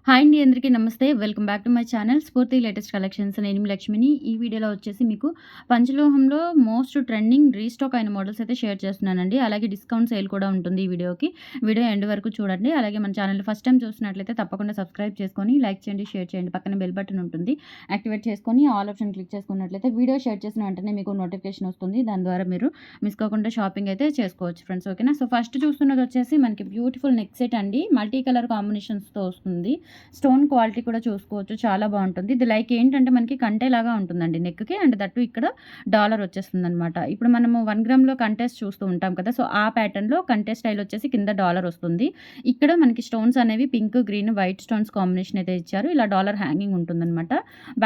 Hi అండి, అందరికీ నమస్తే. Welcome back to my channel స్ఫూర్తి లేటెస్ట్ కలెక్షన్స్. నేను మీ లక్ష్మిని. ఈ వీడియోలో వచ్చేసి మీకు పంచలోహంలో మోస్ట్ ట్రెండింగ్ రీస్టాక్ అయిన మోడల్స్ అయితే షేర్ చేస్తున్నానండి. అలాగే డిస్కౌంట్ సేల్ కూడా ఉంటుంది ఈ వీడియోకి. వీడియో ఎండ్ వరకు చూడండి. అలాగే మన ఛానల్ ఫస్ట్ టైం చూసినట్లయితే తప్పకుండా సబ్స్క్రైబ్ చేసుకొని లైక్ చేయండి, షేర్ చేయండి. పక్కన బెల్ బటన్ ఉంటుంది, యాక్టివేట్ చేసుకొని ఆల్ ఆప్షన్ క్లిక్ చేసుకున్నట్లయితే వీడియో షేర్ చేసిన వెంటనే మీకు నోటిఫికేషన్ వస్తుంది. దాని ద్వారా మీరు మిస్ కాకుండా షాపింగ్ అయితే చేసుకోవచ్చు ఫ్రెండ్స్. ఓకేనా? సో ఫస్ట్ చూస్తున్నది వచ్చేసి మనకి బ్యూటిఫుల్ నెక్ సెట్ అండి. మల్టీ కలర్ కాంబినేషన్స్తో వస్తుంది. స్టోన్ క్వాలిటీ కూడా చూసుకోవచ్చు, చాలా బాగుంటుంది. ఇది లైక్ ఏంటంటే మనకి కంటేలాగా ఉంటుందండి నెక్కి, అండ్ దట్టు ఇక్కడ డాలర్ వచ్చేస్తుందనమాట. ఇప్పుడు మనము 1 గ్రామ్లో కంటెస్ట్ చూస్తూ ఉంటాం కదా, సో ఆ ప్యాటర్న్లో కంటెస్ట్ స్టైల్ వచ్చేసి కింద డాలర్ వస్తుంది. ఇక్కడ మనకి స్టోన్స్ అనేవి pink, green, white stones combination అయితే ఇచ్చారు. ఇలా డాలర్ హ్యాంగింగ్ ఉంటుందన్నమాట.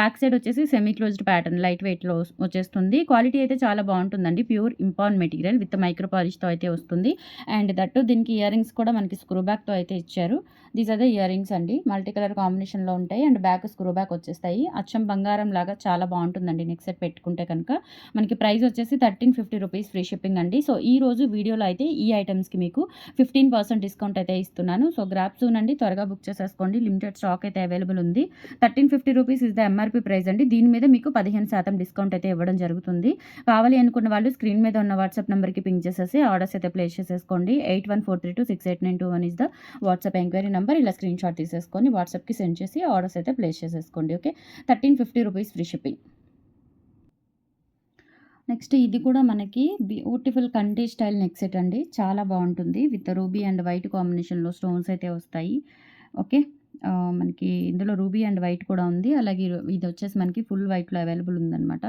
బ్యాక్ సైడ్ వచ్చేసి సెమీ క్లోజ్డ్ ప్యాటర్న్ లైట్ వెయిట్లో వచ్చేస్తుంది. క్వాలిటీ అయితే చాలా బాగుంటుందండి. ప్యూర్ ఇంపాన్ మెటీరియల్ విత్ మైక్రో పాలిష్తో అయితే వస్తుంది. అండ్ దట్టు దీనికి ఇయర్ రింగ్స్ కూడా మనకి స్క్రూ బ్యాక్తో అయితే ఇచ్చారు. These are the earrings అండి. మల్టీ కలర్ కాంబినేషన్లో ఉంటాయి అండ్ బ్యాక్ స్క్రూ బ్యాక్ వచ్చేస్తాయి. అచ్చం బంగారం లాగా చాలా బాగుంటుందండి నెక్ సెట్ పెట్టుకుంటే కనుక. మనకి ప్రైస్ వచ్చేసి 1350 రూపీస్ ఫ్రీ షిప్పింగ్ అండి. సో ఈ రోజు వీడియోలో అయితే ఈ ఐటమ్స్కి మీకు 15% డిస్కౌంట్ అయితే ఇస్తున్నాను. సో గ్రాప్ సూన్ అండి, త్వరగా బుక్ చేసేసుకోండి. లిమిటెడ్ స్టాక్ అయితే అవైలబుల్ ఉంది. 1350 rupees is the MRP price అండి. దీని మీద మీకు 15% డిస్కౌంట్ అయితే ఇవ్వడం జరుగుతుంది. కావాలి అనుకున్న వాళ్ళు స్క్రీన్ మీద ఉన్న వాట్సాప్ నెంబర్కి పింక్ చేసేసి ఆర్డర్స్ అయితే ప్లేస్ చేసేసుకోండి. 8143268921 is the WhatsApp enquiry number. ఇలా స్క్రీన్ షాట్ తీసేసుకొని వాట్సాప్కి సెండ్ చేసి ఆర్డర్స్ అయితే ప్లేస్ చేసేసుకోండి. Okay, 1350 rupees free shipping. Next ఇది కూడా మనకి బ్యూటిఫుల్ కంటే స్టైల్ నెక్ సెట్ అండి. చాలా బాగుంటుంది. విత్ రూబీ అండ్ వైట్ కాంబినేషన్లో స్టోన్స్ అయితే వస్తాయి. ఓకే, మనకి ఇందులో రూబీ అండ్ వైట్ కూడా ఉంది. అలాగే ఇది వచ్చేసి మనకి ఫుల్ వైట్లో అవైలబుల్ ఉందన్నమాట.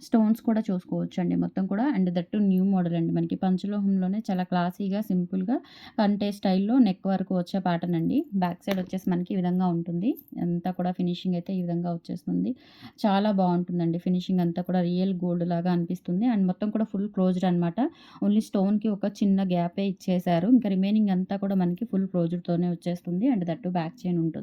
స్టోన్స్ కూడా చూసుకోవచ్చు అండి మొత్తం కూడా. అండ్ దట్టు న్యూ మోడల్ అండి. మనకి పంచలోహంలోనే చాలా క్లాసీగా సింపుల్గా కంటే స్టైల్లో నెక్ వరకు వచ్చే ప్యాటర్న్ అండి. బ్యాక్ సైడ్ వచ్చేసి మనకి ఈ విధంగా ఉంటుంది. అంతా కూడా ఫినిషింగ్ అయితే ఈ విధంగా వచ్చేస్తుంది. చాలా బాగుంటుందండి. ఫినిషింగ్ అంతా కూడా రియల్ గోల్డ్ లాగా అనిపిస్తుంది. అండ్ మొత్తం కూడా ఫుల్ క్లోజ్డ్ అనమాట. ఓన్లీ స్టోన్కి ఒక చిన్న గ్యాపే ఇచ్చేసారు. ఇంకా రిమైనింగ్ అంతా కూడా మనకి ఫుల్ క్లోజ్డ్తోనే వచ్చేస్తుంది. అండ్ దట్టు బ్యాక్ చైన్ ఉంటుంది.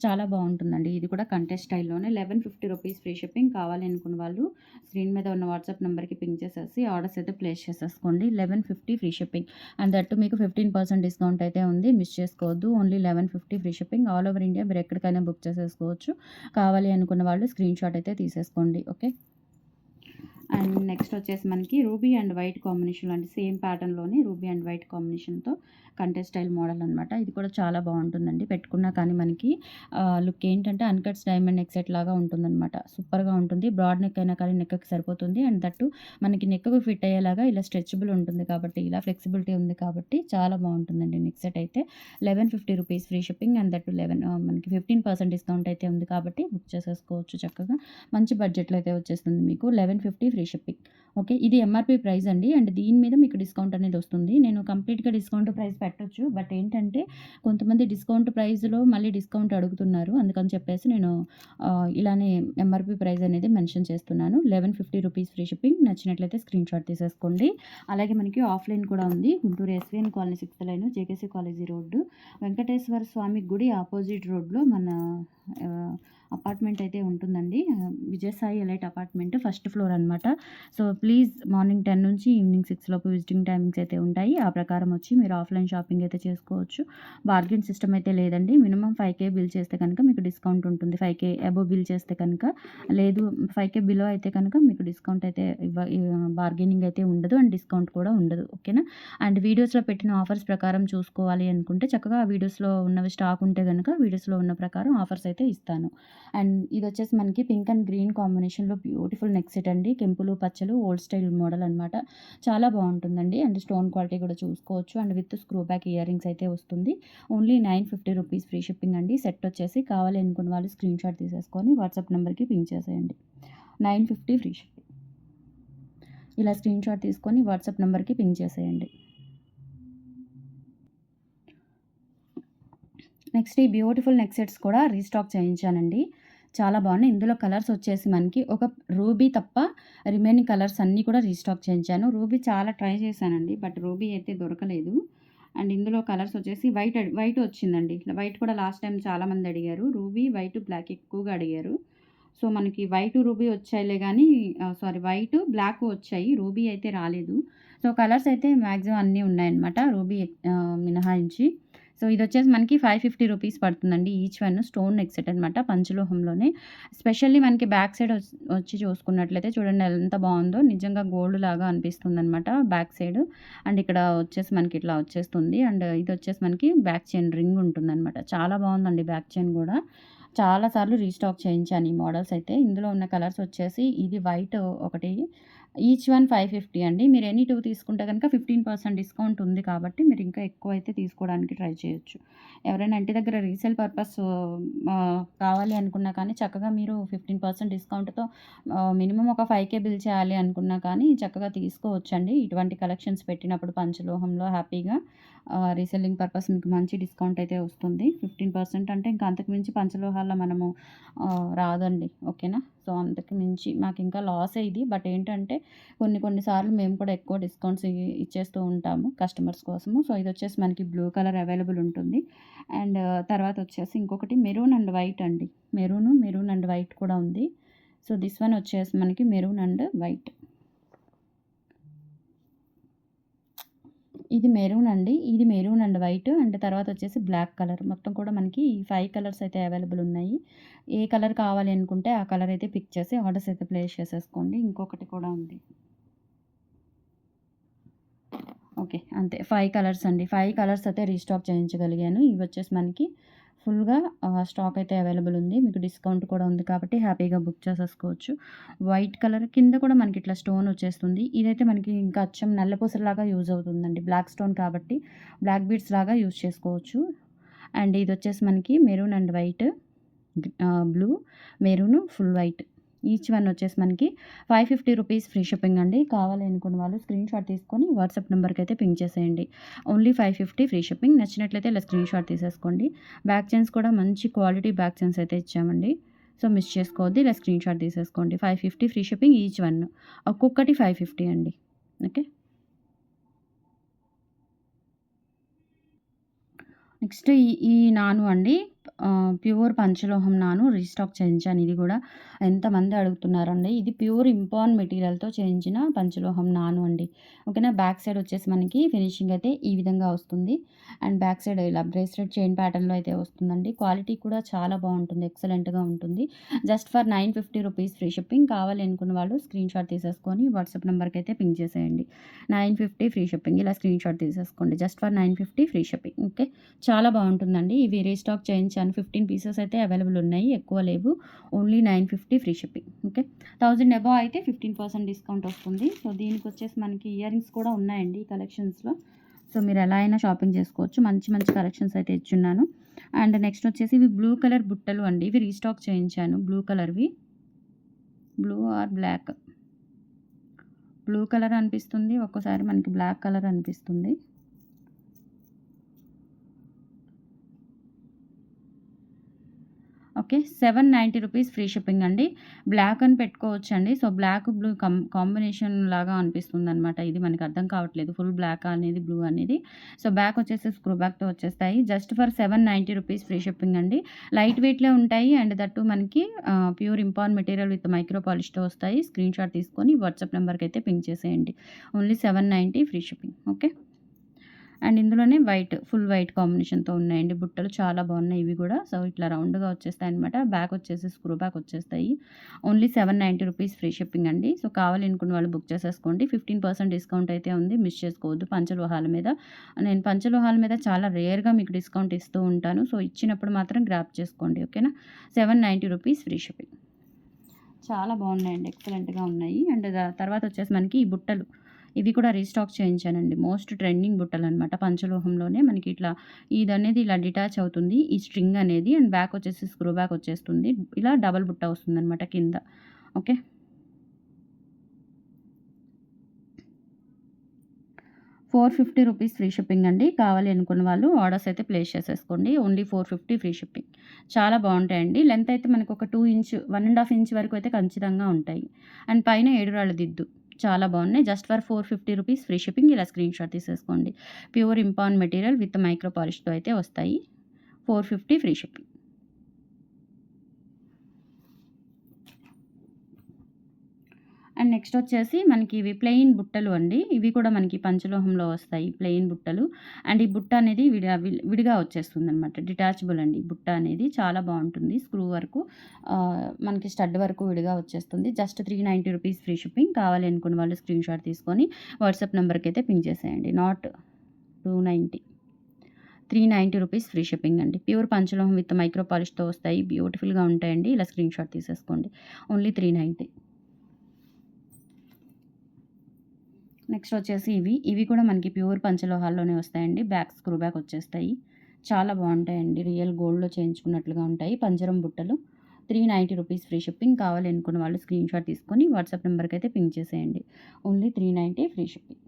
చాలా బాగుంటుందండి. ఇది కూడా కంటెస్ట్ స్టైల్లోనే 1150 రూపీస్ ఫ్రీ షిప్పింగ్. కావాలి అనుకున్న వాళ్ళు స్క్రీన్ మీద ఉన్న వాట్సాప్ నెంబర్కి పింక్ చేసేసి ఆర్డర్స్ అయితే ప్లేస్ చేసేసుకోండి. 1150 ఫ్రీ షిప్పింగ్. అండ్ దట్టు మీకు 15% డిస్కౌంట్ అయితే ఉంది. మిస్ చేసుకోవద్దు. Only 1150 free shipping. All over India మీరు ఎక్కడికైనా బుక్ చేసేసుకోవచ్చు. కావాలి అనుకున్న వాళ్ళు స్క్రీన్ షాట్ అయితే తీసేసుకోండి. ఓకే, అండ్ నెక్స్ట్ వచ్చేసి మనకి రూబీ అండ్ వైట్ కాంబినేషన్ అండి. సేమ్ ప్యాటర్న్లోనే రూబీ అండ్ వైట్ కాంబినేషన్తో కంటెస్ట్ స్టైల్ మోడల్ అనమాట. ఇది కూడా చాలా బాగుంటుందండి. పెట్టుకున్నా కానీ మనకి లుక్ ఏంటంటే అన్కట్స్ డైమండ్ నెక్ సెట్ లాగా ఉంటుందన్నమాట. సూపర్గా ఉంటుంది. బ్రాడ్ నెక్ అయినా కానీ నెక్కి సరిపోతుంది. అండ్ దట్టు మనకి నెక్కు ఫిట్ అయ్యేలాగా ఇలా స్ట్రెచబుల్ ఉంటుంది కాబట్టి, ఇలా ఫ్లెక్సిబిలిటీ ఉంది కాబట్టి చాలా బాగుంటుందండి నెక్ సెట్ అయితే. 1150 rupees free shipping. And that మనకి 15% డిస్కౌంట్ అయితే ఉంది కాబట్టి బుక్ చేసేసుకోవచ్చు చక్కగా. మంచి బడ్జెట్లో అయితే వచ్చేస్తుంది మీకు. 1150 ఫ్రీ షిప్పింగ్. ఓకే, ఇది ఎంఆర్పీ ప్రైస్ అండి. అండ్ దీని మీద మీకు డిస్కౌంట్ అనేది వస్తుంది. నేను కంప్లీట్గా డిస్కౌంట్ ప్రైస్ పెట్టొచ్చు, బట్ ఏంటంటే కొంతమంది డిస్కౌంట్ ప్రైస్లో మళ్ళీ డిస్కౌంట్ అడుగుతున్నారు. అందుకని చెప్పేసి నేను ఇలానే ఎంఆర్పీ ప్రైస్ అనేది మెన్షన్ చేస్తున్నాను. 1150 రూపీస్ ఫ్రీ షిప్పింగ్. నచ్చినట్లయితే స్క్రీన్ షాట్ తీసేసుకోండి. అలాగే మనకి ఆఫ్లైన్ కూడా ఉంది. Guntur SVN colony 6th line, JKC college road, Venkateswara Swamy గుడి ఆపోజిట్ రోడ్లో మన అపార్ట్మెంట్ అయితే ఉంటుందండి. Vijayasai elite apartment, first floor అనమాట. సో ప్లీజ్ మార్నింగ్ 10 నుంచి ఈవినింగ్ 6 లోపు విజిటింగ్ టైమింగ్స్ అయితే ఉంటాయి. ఆ ప్రకారం వచ్చి మీరు ఆఫ్లైన్ షాపింగ్ అయితే చేసుకోవచ్చు. బార్గెన్ సిస్టమ్ అయితే లేదండి. మినిమం 5K బిల్ చేస్తే కనుక మీకు డిస్కౌంట్ ఉంటుంది. 5K అబోవ్ బిల్ చేస్తే కనుక, లేదు 5K బిలో అయితే కనుక మీకు డిస్కౌంట్ అయితే బార్గెనింగ్ అయితే ఉండదు. అండ్ డిస్కౌంట్ కూడా ఉండదు. ఓకేనా? అండ్ వీడియోస్లో పెట్టిన ఆఫర్స్ ప్రకారం చూసుకోవాలి అనుకుంటే చక్కగా ఆ వీడియోస్లో ఉన్నవి స్టాక్ ఉంటే కనుక వీడియోస్లో ఉన్న ప్రకారం ఆఫర్స్ అయితే ఇస్తాను. అండ్ ఇది వచ్చేసి మనకి పింక్ అండ్ గ్రీన్ కాంబినేషన్లో బ్యూటిఫుల్ నెక్ సెట్ అండి. కెంపులు పచ్చలు ఓల్డ్ స్టైల్ మోడల్ అనమాట. చాలా బాగుంటుందండి. అండ్ స్టోన్ క్వాలిటీ కూడా చూసుకోవచ్చు. And with screw back ear rings అయితే వస్తుంది. ఓన్లీ 950 రూపీస్ ఫ్రీ షిప్పింగ్ అండి. సెట్ వచ్చేసి కావాలి అనుకున్న వాళ్ళు స్క్రీన్ షాట్ తీసేసుకొని వాట్సాప్ నెంబర్కి పింక్ చేసేయండి. 950 ఫ్రీ షిప్పింగ్. ఇలా స్క్రీన్ షాట్ తీసుకొని వాట్సాప్ నెంబర్కి పింక్ చేసేయండి. నెక్స్ట్ ఈ బ్యూటిఫుల్ నెక్ సెట్స్ కూడా రీస్టాక్ చేయించానండి. చాలా బాగున్నాయి. ఇందులో కలర్స్ వచ్చేసి మనకి ఒక రూబీ తప్ప రిమైనింగ్ కలర్స్ అన్నీ కూడా రీస్టాక్ చేయించాను. రూబీ చాలా ట్రై చేశానండి, బట్ రూబీ అయితే దొరకలేదు. అండ్ ఇందులో కలర్స్ వచ్చేసి వైట్ వచ్చిందండి. వైట్ కూడా లాస్ట్ టైం చాలామంది అడిగారు. రూబీ, వైట్, బ్లాక్ ఎక్కువగా అడిగారు. సో మనకి వైట్ రూబీ వచ్చాయిలే కానీ, వైట్ బ్లాక్ వచ్చాయి. రూబీ అయితే రాలేదు. సో కలర్స్ అయితే మ్యాక్సిమం అన్నీ ఉన్నాయన్నమాట, రూబీ మినహాయించి. సో సో, ఇదొచ్చేసి మనకి 550 రూపీస్ పడుతుందండి each one. Stone neck set అనమాట పంచలోహంలోనే. స్పెషల్లీ మనకి బ్యాక్ సైడ్ వచ్చి చూసుకున్నట్లయితే చూడండి ఎంత బావుందో. నిజంగా గోల్డ్ లాగా అనిపిస్తుందనమాట బ్యాక్ సైడ్. అండ్ ఇక్కడ వచ్చేసి మనకి ఇట్లా వచ్చేస్తుంది. అండ్ ఇదొచ్చేసి మనకి బ్యాక్ చైన్ రింగ్ ఉంటుందనమాట. చాలా బావుందండి బ్యాక్ చైన్ గూడా. చాలా సార్లు రీస్టాక్ చేయించాను ఈ మోడల్స్ అయితే. ఇందులో ఉన్న కలర్స్ వచ్చేసి ఇది వైట్ ఒకటి. ఈచ్ వన్ 550 అండి. మీరు ఎనీ 2 తీసుకుంటే గనుక 15% డిస్కౌంట్ ఉంది కాబట్టి మీరు ఇంకా ఎక్కువైతే తీసుకోవడానికి ట్రై చేయొచ్చు. ఎవరైనా ఇంటి దగ్గర రీసేల్ పర్పస్ కావాలి అనుకున్నా కానీ చక్కగా మీరు 15% డిస్కౌంట్‌తో మినిమమ్ ఒక 5,000 బిల్ చేయాలి అనుకున్నా కానీ చక్కగా తీసుకోవచ్చండి. ఇటువంటి కలెక్షన్స్ పెట్టినప్పుడు పంచలోహంలో హ్యాపీగా రీసెల్లింగ్ పర్పస్ మీకు మంచి డిస్కౌంట్ అయితే వస్తుంది. 15% అంటే ఇంకా అంతకు మించి పంచలోహాల్లో మనము రాదండి. ఓకేనా? సో, అంతకు మించి మాకింకా లాసే ఇది. బట్ ఏంటంటే కొన్ని సార్లు మేము కూడా ఎక్కువ డిస్కౌంట్స్ ఇచ్చేస్తూ ఉంటాము కస్టమర్స్ కోసము. సో, ఇదొచ్చేసి మనకి బ్లూ కలర్ అవైలబుల్ ఉంటుంది. అండ్ తర్వాత వచ్చేసి ఇంకొకటి మెరూన్ అండ్ వైట్ అండి. మెరూన్ అండ్ వైట్ కూడా ఉంది. సో, దిస్ వన్ వచ్చేసి మనకి మెరూన్ అండ్ వైట్. ఇది మెరూన్ అండి. ఇది మెరూన్ అండ్ వైట్ అండ్ తర్వాత వచ్చేసి బ్లాక్ కలర్. మొత్తం కూడా మనకి ఈ 5 కలర్స్ అయితే అవైలబుల్ ఉన్నాయి. ఏ కలర్ కావాలి అనుకుంటే ఆ కలర్ అయితే పిక్ చేసి ఆర్డర్స్ అయితే ప్లేస్ చేసేసుకోండి. ఇంకొకటి కూడా ఉంది. ఓకే. అంతే 5 కలర్స్ అండి. 5 కలర్స్ అయితే రీస్టాక్ చేయించగలిగాను. ఇవొచ్చేసి మనకి ఫుల్‌గా స్టాక్ అయితే అవైలబుల్ ఉంది. మీకు డిస్కౌంట్ కూడా ఉంది కాబట్టి హ్యాపీగా బుక్ చేసేసుకోవచ్చు. వైట్ కలర్ కింద కూడా మనకి ఇట్లా స్టోన్ వచ్చేస్తుంది. ఇదైతే మనకి ఇంకా అచ్చం నల్లపూసలాగా యూజ్ అవుతుందండి. బ్లాక్ స్టోన్ కాబట్టి బ్లాక్ బీడ్స్ లాగా యూజ్ చేసుకోవచ్చు. అండ్ ఇదొచ్చేసి మనకి maroon and white, blue, maroon, full white. Each one వచ్చేసి మనకి 550 రూపీస్ ఫ్రీ షిప్పింగ్ అండి. కావాలి అనుకున్న వాళ్ళు స్క్రీన్ షాట్ తీసుకొని వాట్సాప్ నెంబర్కి అయితే పింక్ చేసేయండి. Only 550 free shipping. నచ్చినట్లయితే ఇలా స్క్రీన్ షాట్ తీసేసుకోండి. బ్యాక్ చైన్స్ కూడా మంచి క్వాలిటీ బ్యాక్ చైన్స్ అయితే ఇచ్చామండి. సో, మిస్ చేసుకోవద్దు. ఇలా స్క్రీన్ షాట్ తీసేసుకోండి. 550 ఫ్రీ షిప్పింగ్ ఈచ్ వన్. ఒక్కొక్కటి 550 అండి. ఓకే. నెక్స్ట్ ఈ నాను అండి. ప్యూర్ పంచలోహం నాను రీస్టాక్ చేయించాను ఇది గూడా. ఎంతమంది అడుగుతున్నారండి. ఇది ప్యూర్ ఇంపాన్ మెటీరియల్‌తో చేయించిన పంచలోహం నాను అండి. ఓకేనా. బ్యాక్ సైడ్ వచ్చేసి మనకి ఫినిషింగ్ అయితే ఈ విధంగా వస్తుంది. అండ్ బ్యాక్ సైడ్ ఇలా బ్రేస్లెట్ చైన్ ప్యాటర్న్‌లో అయితే వస్తుందండి. క్వాలిటీ కూడా చాలా బావుంటుంది. ఎక్సలెంట్‌గా ఉంటుంది. Just for 950 rupees free shipping. కావాలి అనుకున్న వాళ్ళు స్క్రీన్ షాట్ తీసేసుకొని వాట్సాప్ నెంబర్‌కి అయితే పింక్ చేసేయండి. 950 ఫ్రీ షిప్పింగ్. ఇలా స్క్రీన్ షాట్ తీసేసుకోండి. Just for 950 free shipping. Okay. చాలా బావుంటుందండి. ఇవి రీస్టాక్ చేయించాను. 15 పీసెస్ అయితే అవైలబుల్ ఉన్నాయి. ఎక్కువ లేవు. Only 950 free shipping. Okay. 1000 above అయితే 15% డిస్కౌంట్ వస్తుంది. సో, దీనికొచ్చేసి మనకి ఇయర్ రింగ్స్ కూడా ఉన్నాయండి ఈ కలెక్షన్స్‌లో. సో, మీరు ఎలా అయినా షాపింగ్ చేసుకోవచ్చు. మంచి మంచి కలెక్షన్స్ అయితే ఇచ్చున్నాను. అండ్ నెక్స్ట్ వచ్చేసి ఇవి బ్లూ కలర్ బుట్టలు అండి. ఇవి రీస్టాక్ చేయించాను బ్లూ కలర్‌వి. Blue or black. Blue colour అనిపిస్తుంది. ఒక్కోసారి మనకి బ్లాక్ కలర్ అనిపిస్తుంది. ఓకే. 790 రూపీస్ ఫ్రీ షిప్పింగ్ అండి. బ్లాక్ అని పెట్టుకోవచ్చండి. సో, బ్లాక్, బ్లూ కాంబినేషన్ లాగా అనిపిస్తుందనమాట. ఇది మనకు అర్థం కావట్లేదు. ఫుల్ బ్లాక్ అనేది, బ్లూ అనేది. సో, బ్యాక్ వచ్చేసి స్క్రూ బ్యాక్‌తో వచ్చేస్తాయి. Just for 790 rupees free shipping అండి. లైట్ వెయిట్‌లో ఉంటాయి. అండ్ దట్ టూ మనకి ప్యూర్ ఇంపాన్ మెటీరియల్ విత్ మైక్రో పాలిష్‌తో వస్తాయి. స్క్రీన్ షాట్ తీసుకొని వాట్సాప్ నెంబర్‌కి అయితే పింక్ చేసేయండి. Only 790 free shipping. Okay. And ఇందులోనే వైట్, ఫుల్ వైట్ కాంబినేషన్‌తో ఉన్నాయండి బుట్టలు. చాలా బాగున్నాయి ఇవి గూడా. సో, ఇట్లా రౌండ్‌గా వచ్చేస్తాయన్నమాట. బ్యాక్ వచ్చేసి స్క్రూ బ్యాక్ వచ్చేస్తాయి. ఓన్లీ 790 రూపీస్ ఫ్రీ షిప్పింగ్ అండి. సో, కావాలి అనుకున్న వాళ్ళు బుక్ చేసేసుకోండి. 15% డిస్కౌంట్ అయితే ఉంది. మిస్ చేసుకోవద్దు పంచలోహాల మీద. నేను పంచలోహాల మీద చాలా రేర్‌గా మీకు డిస్కౌంట్ ఇస్తూ ఉంటాను. సో, ఇచ్చినప్పుడు మాత్రం గ్రాబ్ చేసుకోండి. ఓకేనా. 790 రూపీస్ ఫ్రీ షిప్పింగ్. చాలా బాగున్నాయండి. ఎక్సలెంట్‌గా ఉన్నాయి. అండ్ తర్వాత వచ్చేసి మనకి ఈ బుట్టలు. ఇవి కూడా రీస్టాక్ చేయించానండి. మోస్ట్ ట్రెండింగ్ బుట్టలనమాట. పంచలోహంలోనే మనకి ఇట్లా ఇదనేది ఇలా డిటాచ్ అవుతుంది. ఈ స్ట్రింగ్ అనేది అండ్ బ్యాక్ వచ్చేసి స్క్రూ బ్యాక్ వచ్చేస్తుంది. ఇలా డబుల్ బుట్ట వస్తుందనమాట కింద. ఓకే. 450 రూపీస్ ఫ్రీ షిప్పింగ్ అండి. కావాలి అనుకున్న వాళ్ళు ఆర్డర్స్ అయితే ప్లేస్ చేసేసుకోండి. Only 450 free shipping. చాలా బావుంటాయండి. లెంత్ అయితే మనకు ఒక 2 ఇంచ్, 1 ½ ఇంచ్ వరకు అయితే ఖచ్చితంగా ఉంటాయి. అండ్ పైన ఏడురాళ్ళ దిద్దు. చాలా బాగున్నాయి. Just for 450 rupees free shipping. ఇలా స్క్రీన్ షాట్ తీసేసుకోండి. ప్యూర్ ఇంపాన్ మెటీరియల్ విత్ మైక్రో పాలిష్‌తో అయితే వస్తాయి. 450 ఫ్రీ షిప్పింగ్. అండ్ నెక్స్ట్ వచ్చేసి మనకి ఇవి ప్లెయిన్ బుట్టలు అండి. ఇవి కూడా మనకి పంచలోహంలో వస్తాయి ప్లెయిన్ బుట్టలు. అండ్ ఈ బుట్ట అనేది విడిగా వచ్చేస్తుందనమాట. డిటాచబుల్ అండి ఈ బుట్ట అనేది. చాలా బావుంటుంది. స్క్రూ వరకు మనకి స్టడ్ వరకు విడిగా వచ్చేస్తుంది. Just 390 rupees free shipping. కావాలి అనుకున్న వాళ్ళు స్క్రీన్‌షాట్ తీసుకొని వాట్సాప్ నంబర్‌కైతే పింగ్ చేసేయండి. నాట్ 290 390 రూపీస్ ఫ్రీ షిప్పింగ్ అండి. ప్యూర్ పంచలోహం విత్ మైక్రో పాలిష్‌తో వస్తాయి. బ్యూటిఫుల్‌గా ఉంటాయండి. ఇలా స్క్రీన్‌షాట్ తీసేసుకోండి. ఓన్లీ 390. నెక్స్ట్ వచ్చేసి ఇవి కూడా మనకి ప్యూర్ పంచలోహాల్లోనే వస్తాయండి. స్క్రూ బ్యాక్ వచ్చేస్తాయి. చాలా బావుంటాయండి. రియల్ గోల్డ్‌లో చేయించుకున్నట్లుగా ఉంటాయి. పంజరం బుట్టలు. 390 రూపీస్ ఫ్రీ షిప్పింగ్. కావాలి అనుకున్న వాళ్ళు స్క్రీన్‌షాట్ తీసుకొని వాట్సాప్ నంబర్‌కైతే పింగ్ చేసేయండి. Only 390 free shipping.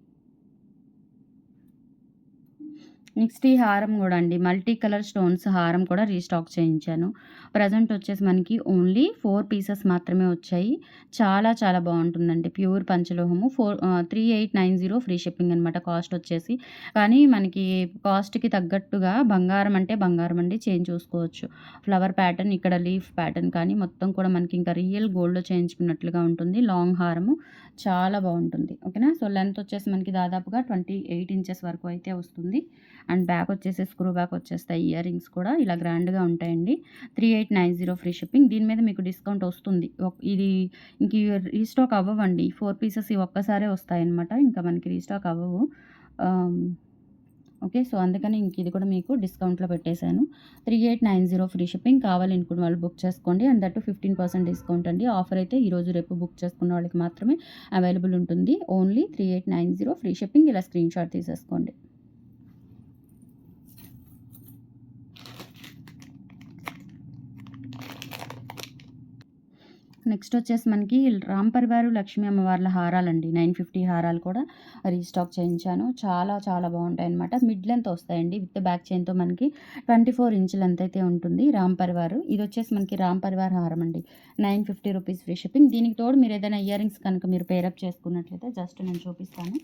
నెక్స్ట్ ఈ హారం గూడా అండి. మల్టీ కలర్ స్టోన్స్ హారం కూడా రీస్టాక్ చేయించాను. ప్రెజెంట్ వచ్చేసి మనకి ఓన్లీ 4 పీసెస్ మాత్రమే వచ్చాయి. చాలా చాలా బావుంటుందండి. ప్యూర్ పంచలోహము 3890 ఫ్రీ షిప్పింగ్ అనమాట కాస్ట్ వచ్చేసి. కానీ మనకి కాస్ట్‌కి తగ్గట్టుగా బంగారం అంటే బంగారం అండి. చైన్ చూసుకోవచ్చు. ఫ్లవర్ ప్యాటర్న్, ఇక్కడ లీఫ్ ప్యాటర్న్ కానీ మొత్తం కూడా మనకి ఇంకా రియల్ గోల్డ్‌లో చేయించుకున్నట్లుగా ఉంటుంది. లాంగ్ హారము చాలా బావుంటుంది. ఓకేనా. సో, లెంత్ వచ్చేసి మనకి దాదాపుగా 28 ఇంచెస్ వరకు అయితే వస్తుంది. అండ్ బ్యాక్ వచ్చేసి స్క్రూ బ్యాక్ వచ్చేస్తాయి. ఇయర్ రింగ్స్ కూడా ఇలా గ్రాండ్‌గా ఉంటాయండి. 3890 ఫ్రీ షిప్పింగ్. దీని మీద మీకు డిస్కౌంట్ వస్తుంది. ఇది ఇంక రీస్టాక్ అవ్వవండి. 4 పీసెస్ ఈ ఒక్కసారే వస్తాయన్నమాట. ఇంకా మనకి రీస్టాక్ అవ్వవు. ఓకే. సో, అందుకని ఇంక ఇది కూడా మీకు డిస్కౌంట్‌లో పెట్టేశాను. 3890 ఫ్రీ షిప్పింగ్. కావాలనుకున్న వాళ్ళు బుక్ చేసుకోండి. అండ్ దట్టు 15% డిస్కౌంట్ అండి. ఆఫర్ అయితే ఈరోజు రేపు బుక్ చేసుకున్న వాళ్ళకి మాత్రమే అవైలబుల్ ఉంటుంది. Only 3890 free shipping. ఇలా స్క్రీన్‌షాట్ తీసేసుకోండి. నెక్స్ట్ వచ్చేసి మనకి రామ్ పరివారు, లక్ష్మీ అమ్మవార్ల హారాలండి. 950 హారాలు కూడా రీస్టాక్ చేయించాను. చాలా చాలా బావుంటాయన్నమాట. మిడ్ లెంత్ వస్తాయండి. విత్ బ్యాక్ చైన్‌తో మనకి 24 ఇంచ్ లెంత్ అయితే ఉంటుంది. రామ్ పరివారు. ఇదొచ్చేసి మనకి రామ్ పరివార్ హారం అండి. 950 రూపీస్ ఫ్రీ షిప్పింగ్. దీనికి తోడు మీరు ఏదైనా ఇయర్ రింగ్స్ కనుక మీరు పేరప్ చేసుకున్నట్లయితే జస్ట్ నేను చూపిస్తాను.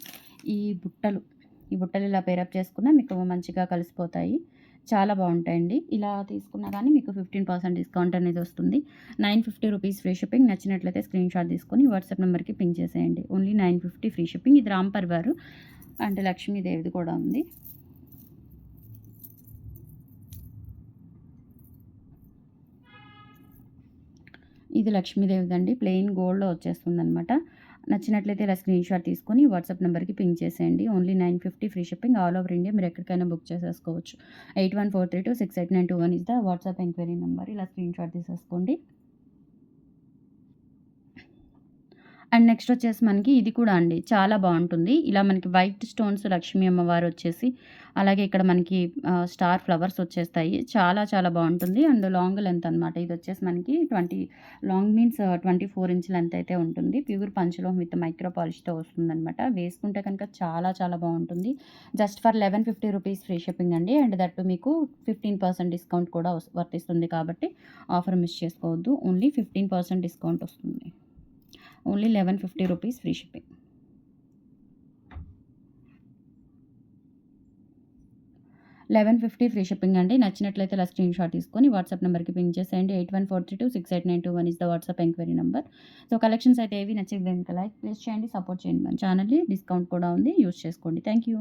ఈ బుట్టలు ఇలా పేరప్ చేసుకున్నా మీకు మంచిగా కలిసిపోతాయి. చాలా బావుంటాయండి. ఇలా తీసుకున్నా గానీ మీకు 15% డిస్కౌంట్ అనేది వస్తుంది. 950 రూపీస్ ఫ్రీ షిప్పింగ్. నచ్చినట్లయితే స్క్రీన్‌షాట్ తీసుకొని వాట్సాప్ నంబర్‌కి పింగ్ చేసేయండి. Only 950 free shipping. ఇది రామ్ పరివారు అండ్ లక్ష్మీదేవిది కూడా ఉంది. ఇది లక్ష్మీదేవిదండి. ప్లెయిన్ గోల్డ్‌లో వచ్చేస్తుందనమాట. నచ్చినట్లయితే ఇలా స్క్రీన్‌షాట్ తీసుకొని వాట్సాప్ నంబర్‌కి పింగ్ చేసేయండి. Only 950 free shipping. All over India మీరు ఎక్కడికైనా బుక్ చేసేసుకోవచ్చు. 8143268921 is the WhatsApp enquiry number. ఇలా స్క్రీన్‌షాట్ తీసేసుకోండి. అండ్ నెక్స్ట్ వచ్చేసి మనకి ఇది కూడా అండి చాలా బావుంటుంది. ఇలా మనకి వైట్ స్టోన్స్ లక్ష్మీ అమ్మవారు వచ్చేసి, అలాగే ఇక్కడ మనకి స్టార్ ఫ్లవర్స్ వచ్చేస్తాయి. చాలా చాలా బావుంటుంది. అండ్ లాంగ్ లెంత్ అనమాట. ఇది వచ్చేసి మనకి లాంగ్ మీన్స్ 24 ఇంచ్ లెంత్ అయితే ఉంటుంది. ప్యూర్ పంచలోహం విత్ మైక్రో పాలిష్‌తో వస్తుందనమాట. వేసుకుంటే కనుక చాలా చాలా బావుంటుంది. Just for 1150 rupees free shipping అండి. అండ్ దట్టు మీకు 15% డిస్కౌంట్ కూడా వర్తిస్తుంది కాబట్టి ఆఫర్ మిస్ చేసుకోవద్దు. ఓన్లీ 15% డిస్కౌంట్ వస్తుంది. Only 1150 rupees free shipping. 1150 free shipping అండి. నచ్చినట్లయితే ఇలా స్క్రీన్‌షాట్ తీసుకొని వాట్సాప్ నంబర్‌కి పింగ్ చేసేయండి. 8143268921 is the WhatsApp enquiry number. So, collections అయితే ఏవి నచ్చితే గనుక లైక్, ప్లేస్ చేయండి, సపోర్ట్ చేయండి మన ఛానల్‌ని. డిస్కౌంట్ కూడా ఉంది. యూజ్ చేసుకోండి. Thank you.